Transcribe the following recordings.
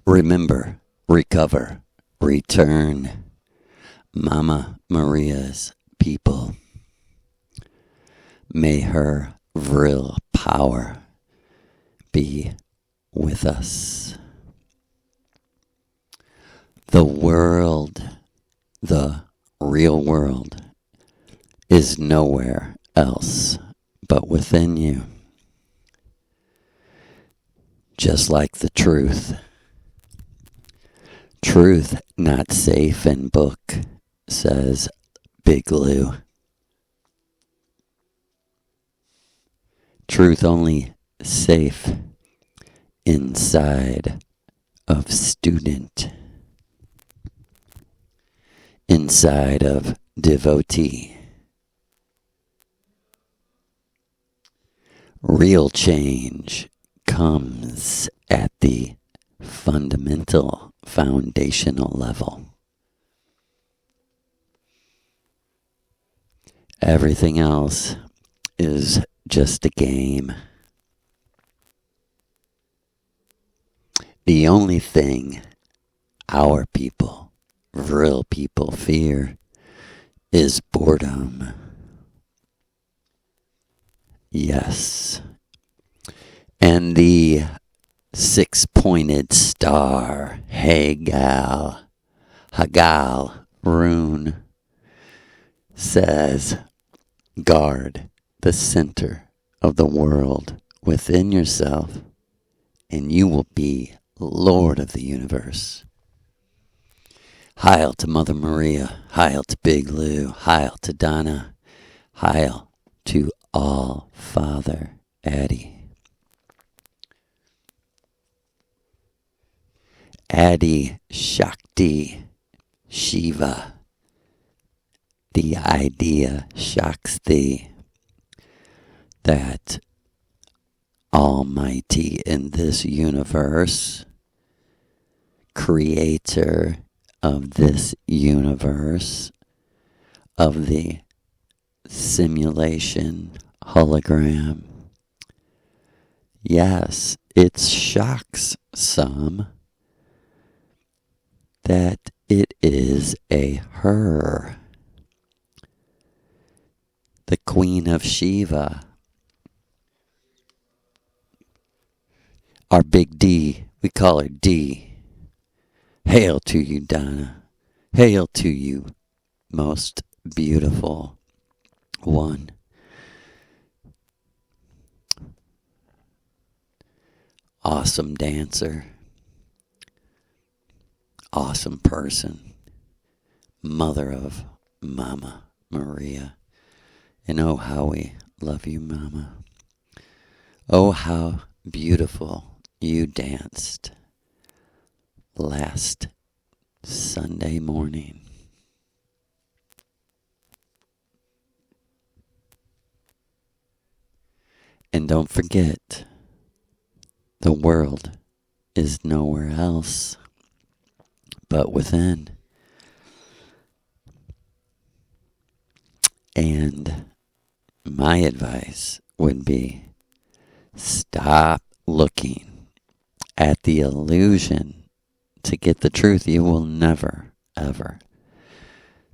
Remember, recover, return. Mama Maria's people. May her vril power be with us. The world, the real world, is nowhere else but within you. Just like the truth. Truth not safe in book, says Big Lou. Truth only safe inside of student, inside of devotee. Real change comes at the fundamental, foundational level. Everything else is just a game. The only thing our people, real people, fear is boredom. Yes. And the six-pointed star, Hagal rune, says, guard the center of the world within yourself, and you will be Lord of the universe. Hail to Mother Maria, hail to Big Lou, hail to Dana, hail to all Father Addy. Dana-Shakti-Shiva. The idea shocks thee that Almighty in this universe, creator of this universe, of the simulation hologram. Yes, it shocks some that it is a her. The Queen of Shiva. Our big D, we call her D. Hail to you, Dana. Hail to you, most beautiful one. Awesome dancer. Awesome person. Mother of Mama Maria. And oh, how we love you, Mama. Oh, how beautiful you danced last Sunday morning. And don't forget, the world is nowhere else but within. And my advice would be, stop looking at the illusion to get the truth. You will never, ever.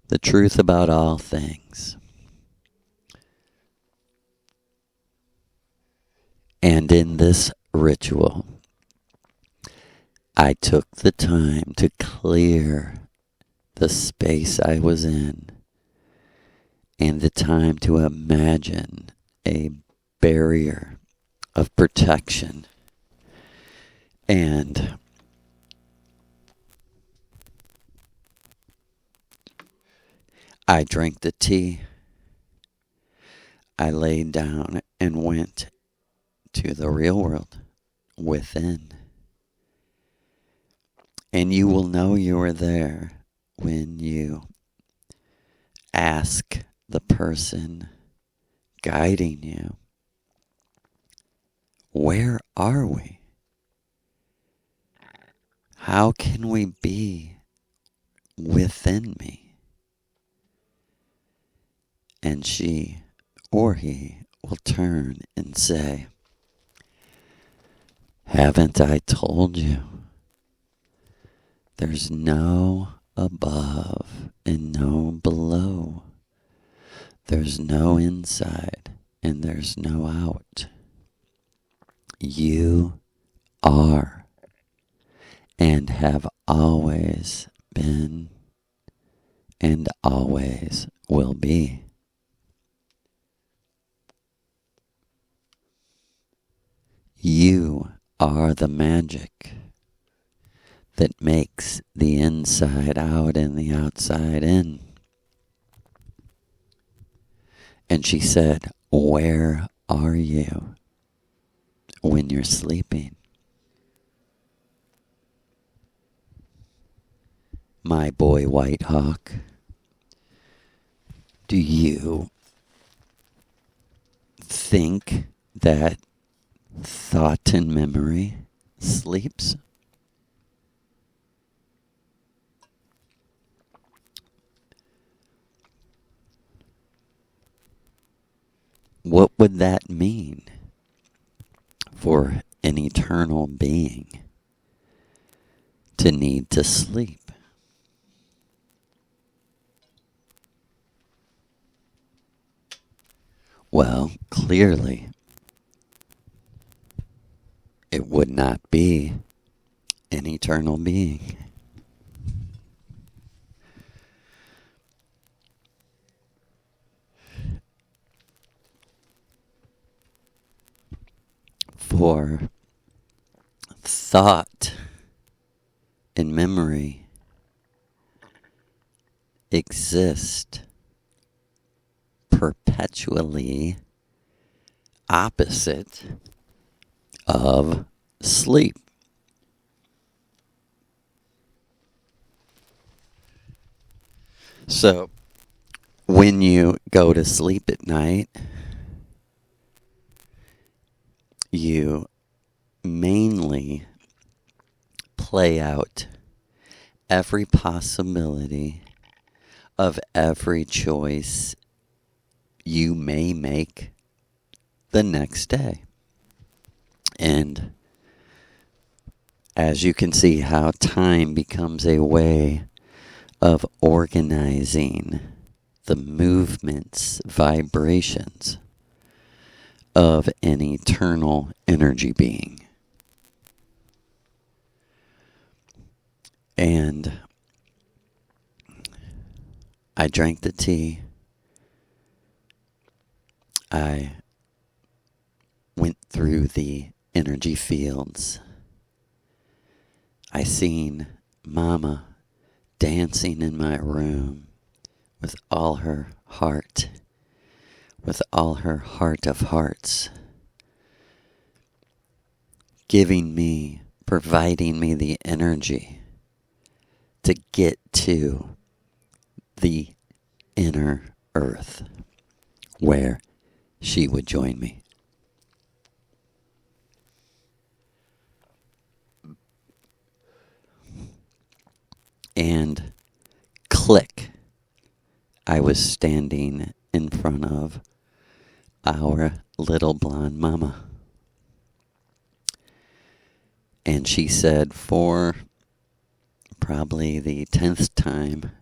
The truth about all things. And in this ritual, I took the time to clear the space I was in and the time to imagine a barrier of protection. And I drank the tea. I laid down and went to the real world within. And you will know you are there when you ask the person guiding you, where are we? How can we be within me? And she or he will turn and say, haven't I told you? There's no above and no below. There's no inside and there's no out. You are and have always been and always will be. You are the magic that makes the inside out and the outside in. And she said, where are you when you're sleeping? My boy Whitehawk, do you think that thought and memory sleeps? What would that mean for an eternal being to need to sleep? Well, clearly, it would not be an eternal being. For thought and memory exist perpetually opposite of sleep. So, when you go to sleep at night, you mainly play out every possibility of every choice you may make the next day. And as you can see how time becomes a way of organizing the movements, vibrations of an eternal energy being. And I drank the tea. I went through the energy fields. I seen Mama dancing in my room with all her heart, with all her heart of hearts, giving me, providing me the energy to get to the inner earth where she would join me. And click, I was standing in front of our little blonde mama. And she said for probably the 10th time,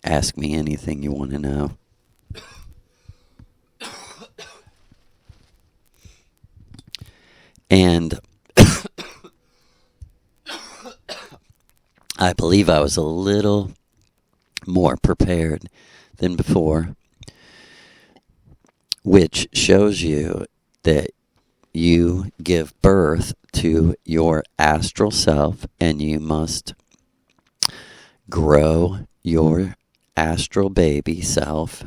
ask me anything you want to know. And I believe I was a little more prepared than before, which shows you that you give birth to your astral self and you must grow your astral baby self.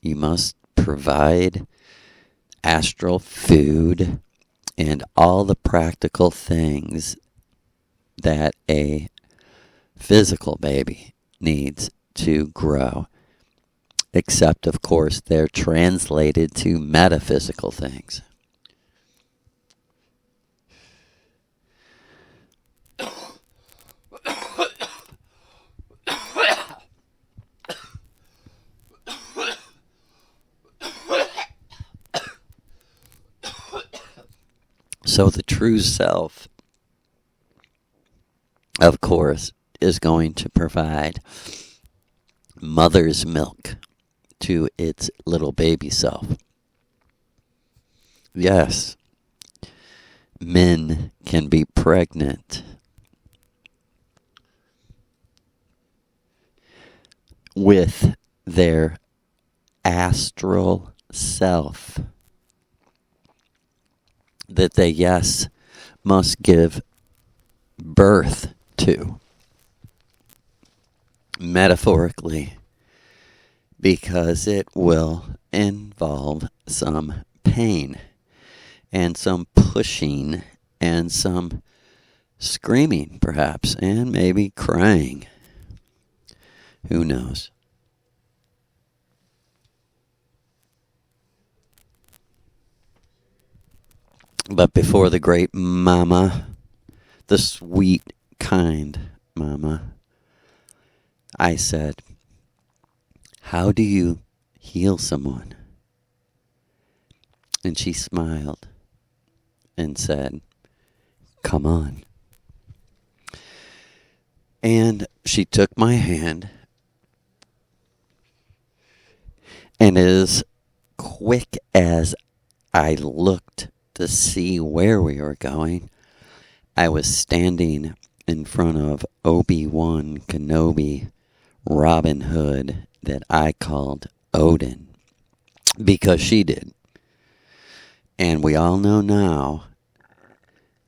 You must provide astral food and all the practical things that a physical baby needs to grow. Except, of course, they're translated to metaphysical things. So the true self of course, is going to provide mother's milk to its little baby self. Yes, men can be pregnant with their astral self that they, yes, must give birth to, metaphorically, because it will involve some pain and some pushing and some screaming, perhaps, and maybe crying. Who knows? But before the great mama, the sweet, kind mama, I said, how do you heal someone? And she smiled and said, come on. And she took my hand, and as quick as I looked to see where we were going, I was standing in front of Obi-Wan Kenobi, Robin Hood, that I called Odin, because she did. And we all know now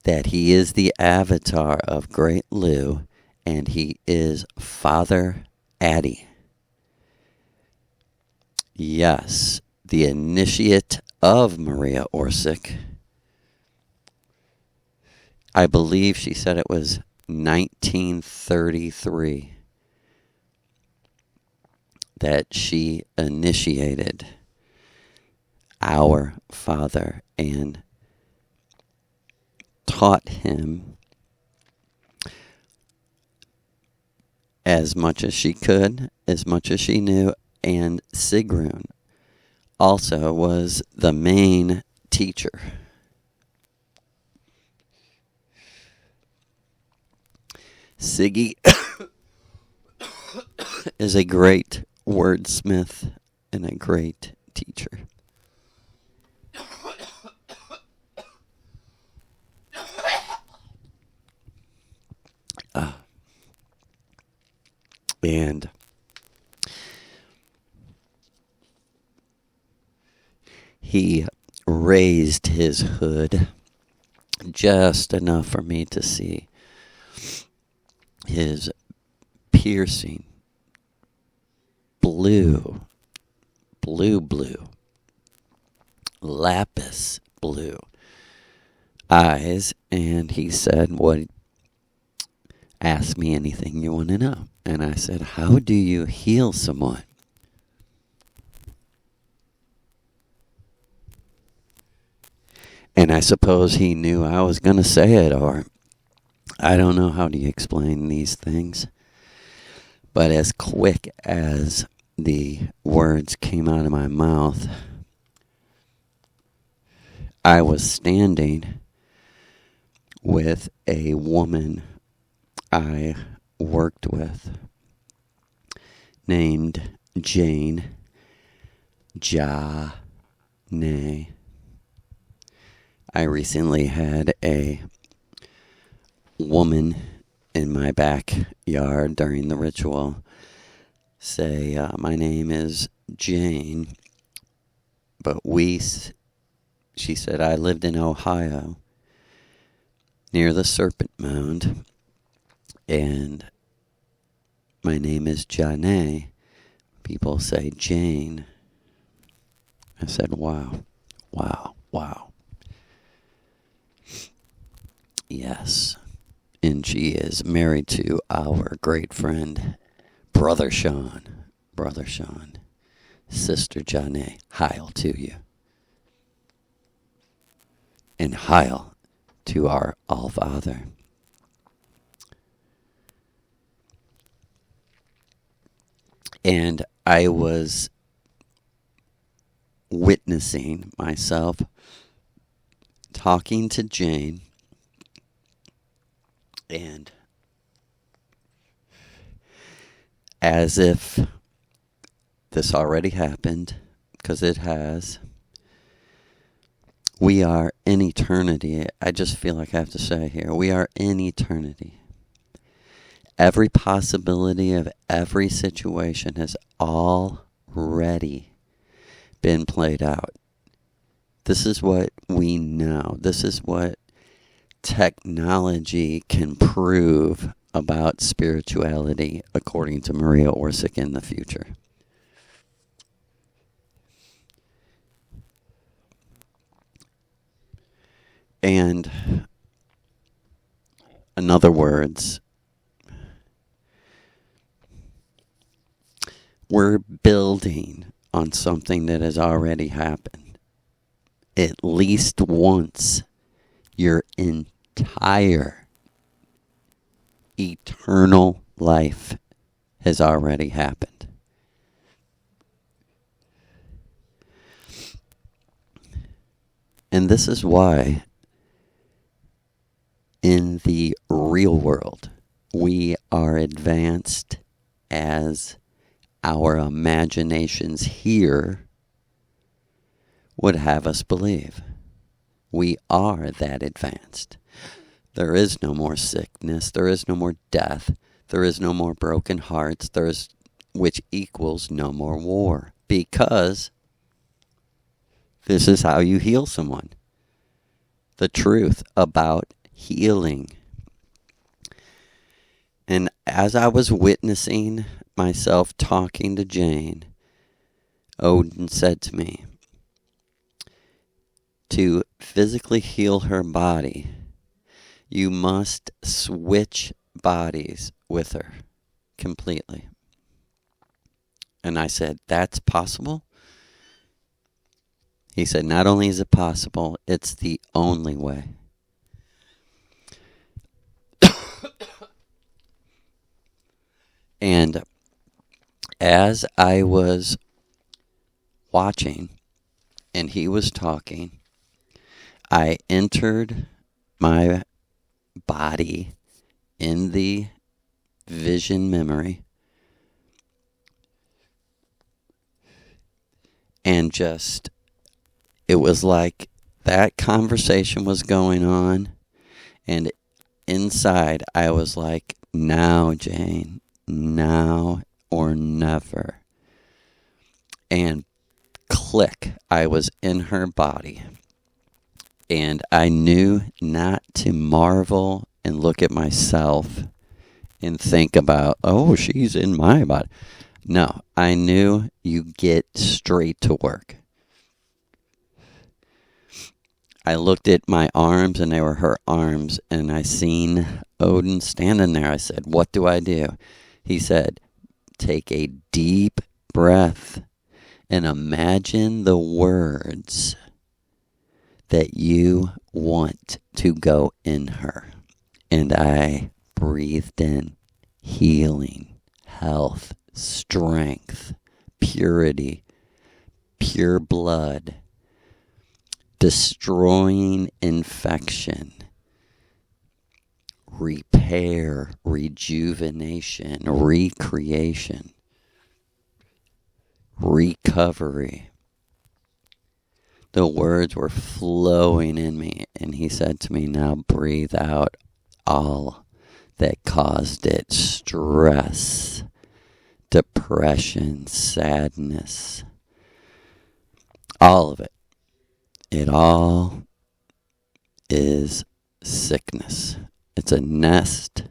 that he is the avatar of Great Lou, and he is Father Addy. Yes, the initiate of Maria Orsic. I believe she said it was 1933 that she initiated our father and taught him as much as she could, as much as she knew, and Sigrun also was the main teacher. Siggy is a great wordsmith and a great teacher. And he raised his hood just enough for me to see his piercing blue, lapis blue eyes, and he said, "What? Ask me anything you want to know." And I said, "How do you heal someone?" And I suppose he knew I was going to say it, or I don't know how do you explain these things. But as quick as the words came out of my mouth, I was standing with a woman I worked with named Jane Jah-Ne. I recently had a woman in my backyard during the ritual say, my name is Jane, but she said, I lived in Ohio near the Serpent Mound, and my name is Jah-Ne. People say Jane. I said, wow. Yes. And she is married to our great friend, Brother Sean. Sister Jah-Ne, Heil to you. And Heil to our All-Father. And I was witnessing myself talking to Jane, and as if this already happened, because it has. We are in eternity. I just feel like I have to say here, we are in eternity. Every possibility of every situation has already been played out. This is what we know. This is what technology can prove about spirituality according to Maria Orsic in the future. And in other words, we're building on something that has already happened. At least once, your entire eternal life has already happened. And this is why in the real world, we are advanced as our imaginations here would have us believe. We are that advanced. There is no more sickness. There is no more death. There is no more broken hearts. Which equals no more war. Because this is how you heal someone. The truth about healing. And as I was witnessing myself talking to Jane, Odin said to me, to physically heal her body, you must switch bodies with her completely. And I said, that's possible? He said, not only is it possible, it's the only way. And as I was watching and he was talking, I entered my body in the vision memory and just, it was like that conversation was going on, and inside I was like, now, Jane, now or never. And click, I was in her body. And I knew not to marvel and look at myself and think about, oh, she's in my body. No, I knew you get straight to work. I looked at my arms, and they were her arms, and I seen Odin standing there. I said, what do I do? He said, take a deep breath and imagine the words that you want to go in her. And I breathed in healing, health, strength, purity, pure blood, destroying infection, repair, rejuvenation, recreation, recovery. The words were flowing in me, and he said to me, now breathe out all that caused it: stress, depression, sadness, all of it. It all is sickness. It's a nest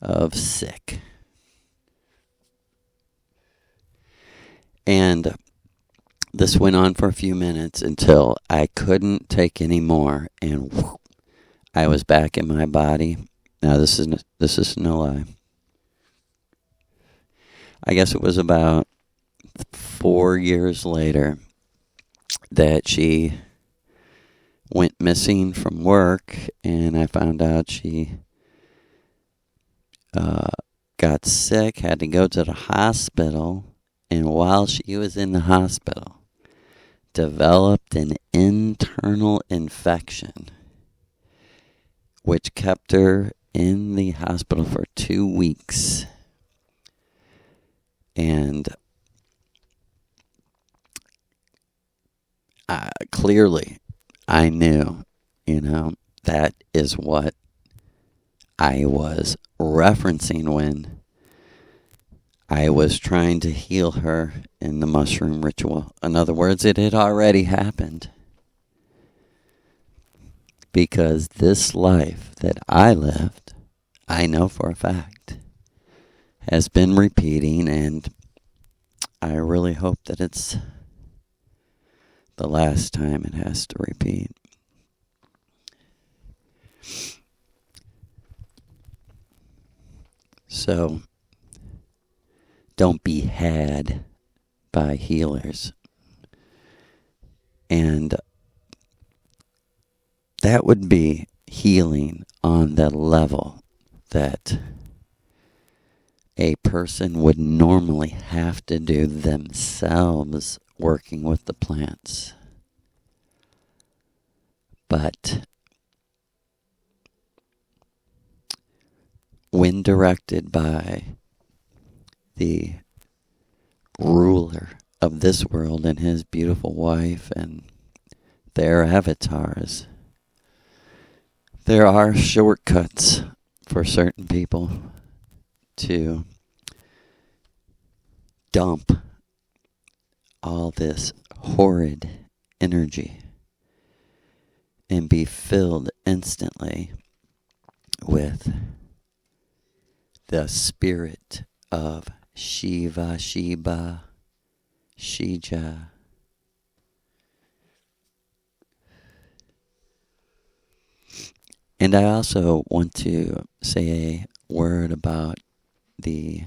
of sick. And this went on for a few minutes until I couldn't take any more, and whoop, I was back in my body. Now this is no lie. I guess it was about 4 years later that she went missing from work, and I found out she got sick, had to go to the hospital, and while she was in the hospital, developed an internal infection, which kept her in the hospital for 2 weeks. And clearly, I knew, that is what I was referencing when I was trying to heal her in the mushroom ritual. In other words, it had already happened. Because this life that I lived, I know for a fact, has been repeating, and I really hope that it's the last time it has to repeat. So, don't be had by healers. And that would be healing on the level that a person would normally have to do themselves working with the plants. But when directed by the ruler of this world and his beautiful wife and their avatars, there are shortcuts for certain people to dump all this horrid energy and be filled instantly with the spirit of Shiva, Sheba, Shija. And I also want to say a word about the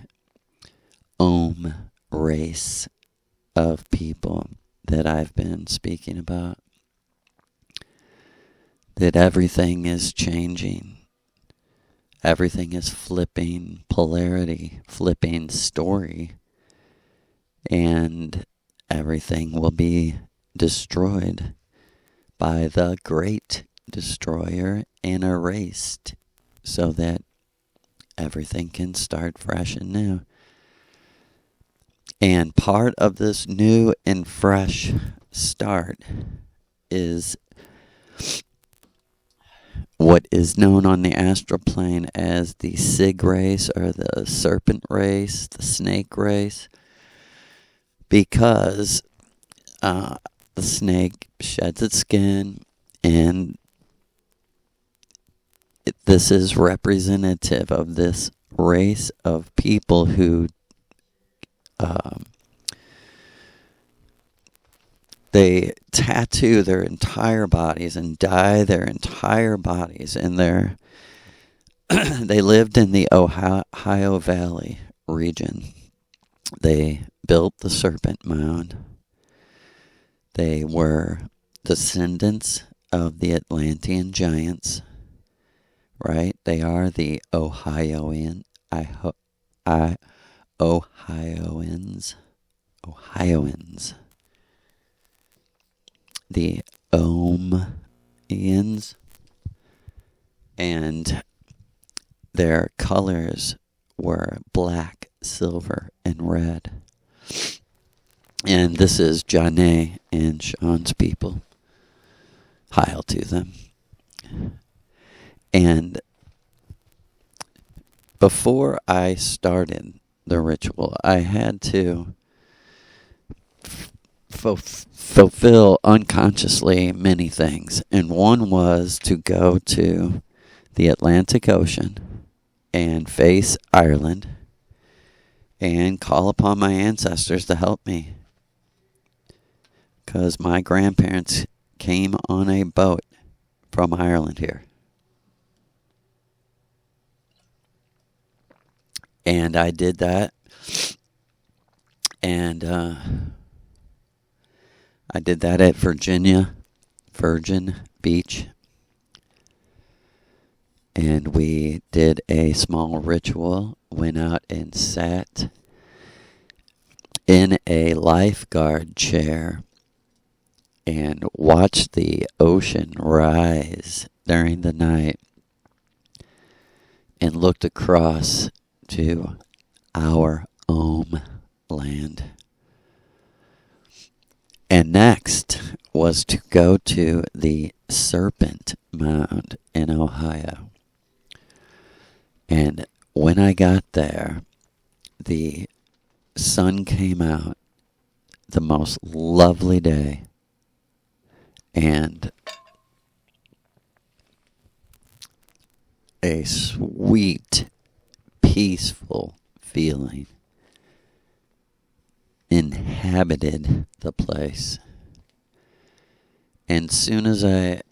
Om race of people that I've been speaking about. That everything is changing. Everything is flipping polarity, flipping story, and everything will be destroyed by the great destroyer and erased so that everything can start fresh and new. And part of this new and fresh start is what is known on the astral plane as the Sig race or the serpent race, the snake race, because the snake sheds its skin, and this is representative of this race of people who they tattoo their entire bodies and dye their entire bodies, and they lived in the Ohio Valley region. They built the Serpent Mound. They were descendants of the Atlantean giants, right? They are the Ohioans. The Omians, and their colors were black, silver, and red. And this is Janae and Sean's people. Hail to them. And before I started the ritual, I had to fulfill unconsciously many things. And one was to go to the Atlantic Ocean and face Ireland and call upon my ancestors to help me. Because my grandparents came on a boat from Ireland here. And I did that. And I did that at Virgin Beach. And we did a small ritual, went out and sat in a lifeguard chair and watched the ocean rise during the night and looked across to our Om land. And next was to go to the Serpent Mound in Ohio. And when I got there, the sun came out, the most lovely day, and a sweet, peaceful feeling inhabited the place. And soon as I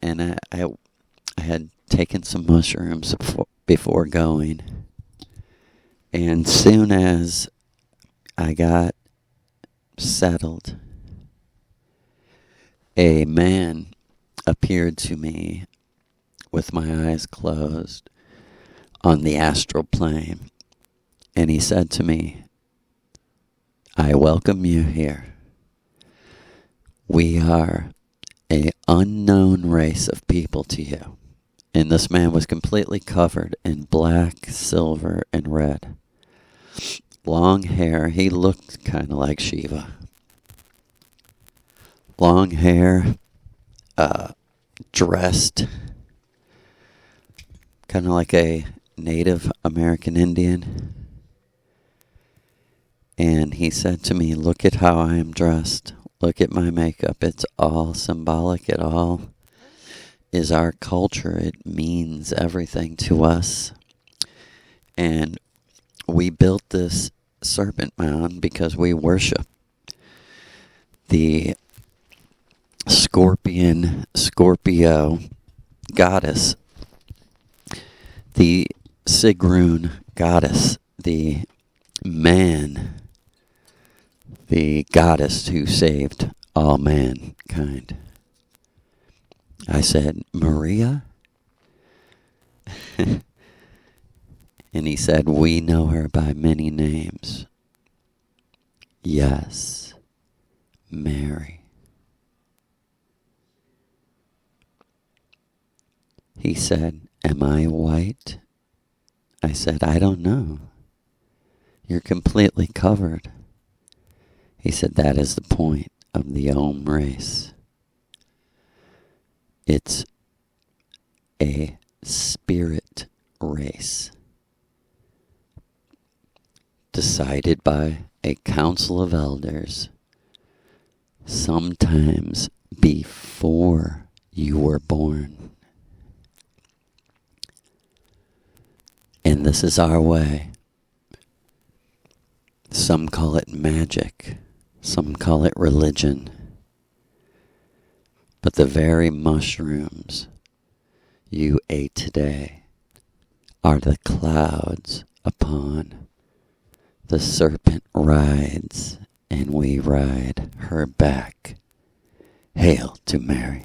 had taken some mushrooms before going, and soon as I got settled, a man appeared to me with my eyes closed on the astral plane, and he said to me, "I welcome you here. We are an unknown race of people to you." And this man was completely covered in black, silver, and red. Long hair. He looked kind of like Shiva. Long hair, dressed kind of like a Native American Indian. And he said to me, "Look at how I am dressed. Look at my makeup. It's all symbolic. It all is our culture. It means everything to us. And we built this serpent mound because we worship the Scorpio goddess, the Sigrun goddess, the man, the goddess who saved all mankind." I said, "Maria?" And he said, "We know her by many names." "Yes, Mary." He said, "Am I white?" I said, "I don't know. You're completely covered." He said, "That is the point of the Om race. It's a spirit race decided by a council of elders sometimes before you were born. And this is our way. Some call it magic. Some call it religion. But the very mushrooms you ate today are the clouds upon the serpent rides, and we ride her back. Hail to Mary.